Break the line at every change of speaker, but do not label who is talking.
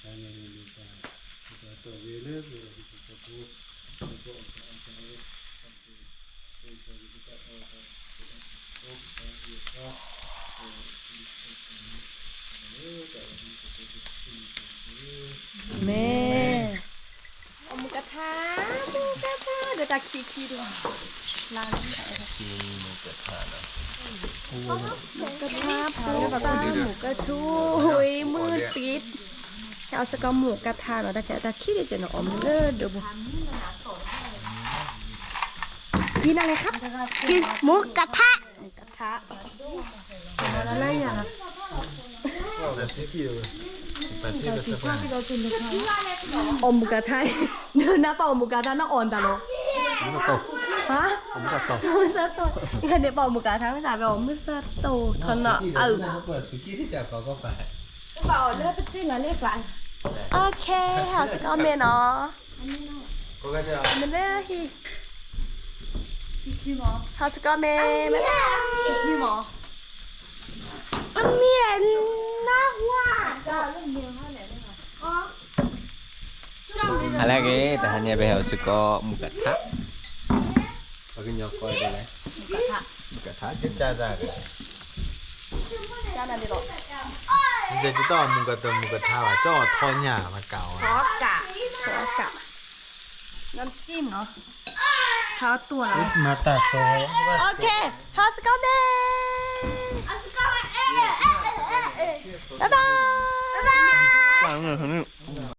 แม่เอาหมูกระทะเดี๋ยวจะขี้ดูร้านนี้อะไรคะหมูกระทะเผาหมูกระทูมือติดจะเอาสกอมหมูกระทะเนาะแต่แค่ตะขี้เดี๋ยวจะเนาะอมเลิศเดี๋ยวบุกินอะไรครับกินหมูกระทะอะไรอย่างอมหมูกระทะเดินหน้าเปล่าหมูกระทะน่าอ่อนตลอดฮะมือสะโตนี่คันเดี๋ยวเปล่าหมูกระทะไม่สายไปบอกมือสะโตทนอ่ะเปิดสุกี้ที่จะก็ไปเปล่าเลือกไปจิ้งอ่ะเรียกกันโอเคหาสกอเมนเนาะมันเลือกฮีหาสกอเมนไม่ได้พี่หมอมันเมียนน่าหัว
อะไรgitu tahannya behel suka muka tak bagi nyokoi deh muka tak kita ada
Jangan di rock.
Jadi tu muka tu muka tawa, cok tonya macau.
Soka. น้ำจิ้มเนาะเท้าตัวนะ
Mata so.
โอเคฮาสกอเมบ๊ายบาย
Bang,